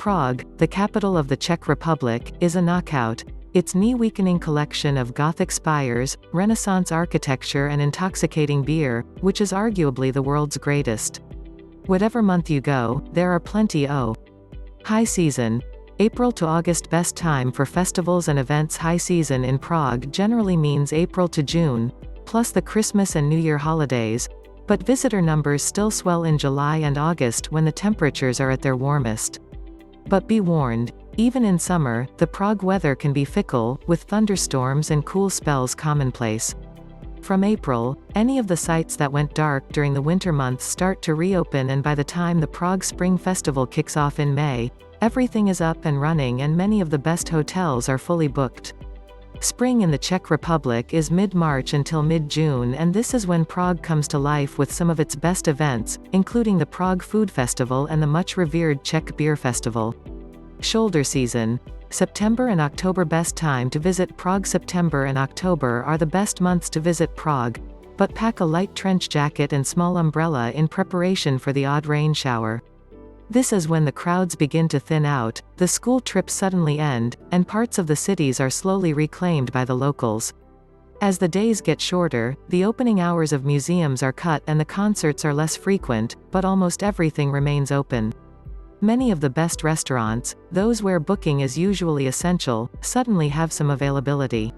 Prague, the capital of the Czech Republic, is a knockout. Its knee-weakening collection of Gothic spires, Renaissance architecture and intoxicating beer, which is arguably the world's greatest. Whatever month you go, there are plenty. High season. April to August. Best time for festivals and events. High season in Prague generally means April to June, plus the Christmas and New Year holidays, but visitor numbers still swell in July and August when the temperatures are at their warmest. But be warned, even in summer, the Prague weather can be fickle, with thunderstorms and cool spells commonplace. From April, any of the sites that went dark during the winter months start to reopen, and by the time the Prague Spring Festival kicks off in May, everything is up and running and many of the best hotels are fully booked. Spring in the Czech Republic is mid-March until mid-June, and this is when Prague comes to life with some of its best events, including the Prague Food Festival and the much-revered Czech Beer Festival. Shoulder season. September and October. Best time to visit Prague. September and October are the best months to visit Prague, but pack a light trench jacket and small umbrella in preparation for the odd rain shower. This is when the crowds begin to thin out, the school trips suddenly end, and parts of the cities are slowly reclaimed by the locals. As the days get shorter, the opening hours of museums are cut and the concerts are less frequent, but almost everything remains open. Many of the best restaurants, those where booking is usually essential, suddenly have some availability.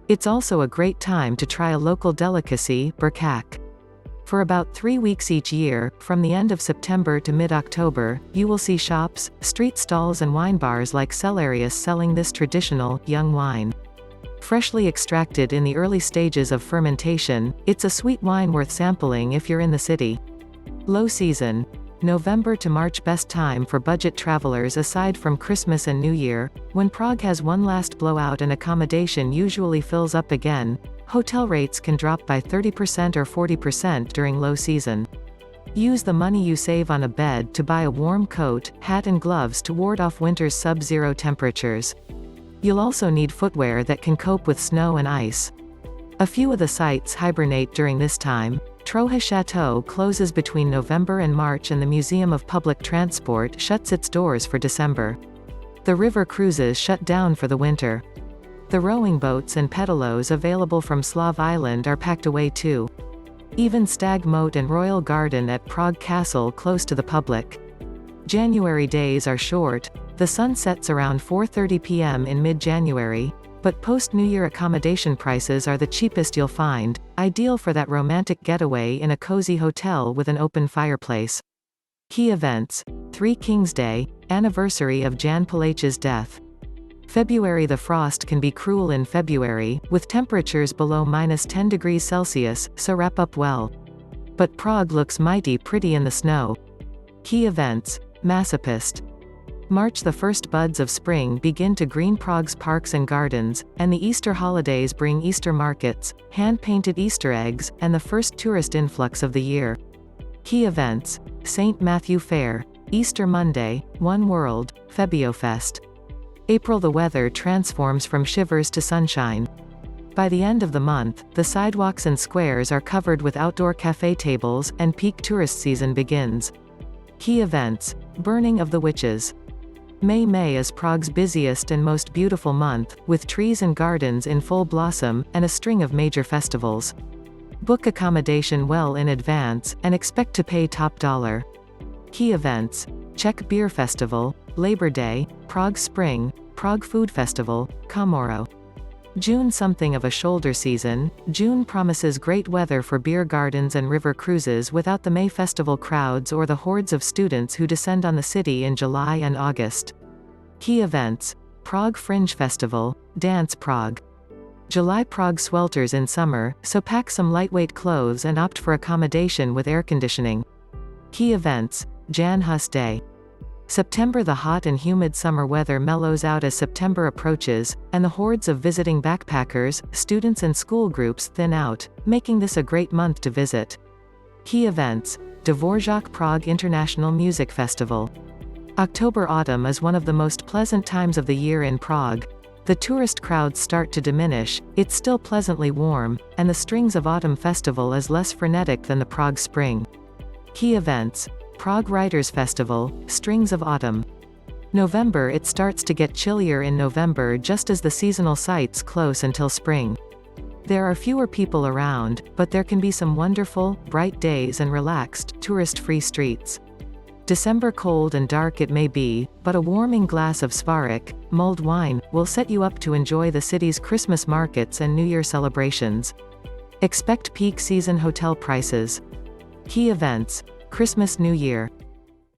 It's also a great time to try a local delicacy, burkak. For about 3 weeks each year, from the end of September to mid-October, you will see shops, street stalls and wine bars like Cellarius selling this traditional, young wine. Freshly extracted in the early stages of fermentation, it's a sweet wine worth sampling if you're in the city. Low season. November to March. Best time for budget travelers aside from Christmas and New Year, when Prague has one last blowout and accommodation usually fills up again. Hotel rates can drop by 30% or 40% during low season. Use the money you save on a bed to buy a warm coat, hat and gloves to ward off winter's sub-zero temperatures. You'll also need footwear that can cope with snow and ice. A few of the sites hibernate during this time. Troja Chateau closes between November and March, and the Museum of Public Transport shuts its doors for December. The river cruises shut down for the winter. The rowing boats and pedalos available from Slav Island are packed away too. Even Stag Moat and Royal Garden at Prague Castle close to the public. January days are short. The sun sets around 4:30 p.m. in mid-January, but post-New Year accommodation prices are the cheapest you'll find, ideal for that romantic getaway in a cozy hotel with an open fireplace. Key events. 3 Kings Day, anniversary of Jan Palach's death. February. The frost can be cruel in February, with temperatures below -10 degrees Celsius, so wrap up well. But Prague looks mighty pretty in the snow. Key events. Massapist. March. The first buds of spring begin to green Prague's parks and gardens, and the Easter holidays bring Easter markets, hand-painted Easter eggs, and the first tourist influx of the year. Key events. St. Matthew Fair, Easter Monday, One World, Febiofest. April. The weather transforms from shivers to sunshine. By the end of the month, the sidewalks and squares are covered with outdoor cafe tables, and peak tourist season begins. Key events. Burning of the Witches. May is Prague's busiest and most beautiful month, with trees and gardens in full blossom, and a string of major festivals. Book accommodation well in advance, and expect to pay top dollar. Key events. Czech Beer Festival, Labor Day, Prague Spring, Prague Food Festival, Komoro. June. Something of a shoulder season. June promises great weather for beer gardens and river cruises without the May festival crowds or the hordes of students who descend on the city in July and August. Key events. Prague Fringe Festival, Dance Prague. July. Prague swelters in summer, so pack some lightweight clothes and opt for accommodation with air conditioning. Key events. Jan Hus Day. September. The hot and humid summer weather mellows out as September approaches, and the hordes of visiting backpackers, students and school groups thin out, making this a great month to visit. Key events. Dvorak Prague International Music Festival. October. Autumn is one of the most pleasant times of the year in Prague. The tourist crowds start to diminish, it's still pleasantly warm, and the Strings of Autumn festival is less frenetic than the Prague Spring. Key events. Prague Writers Festival, Strings of Autumn. November. It starts to get chillier in November just as the seasonal sights close until spring. There are fewer people around, but there can be some wonderful, bright days and relaxed, tourist-free streets. December. Cold and dark it may be, but a warming glass of Svarik, mulled wine, will set you up to enjoy the city's Christmas markets and New Year celebrations. Expect peak season hotel prices. Key events: Christmas, New Year.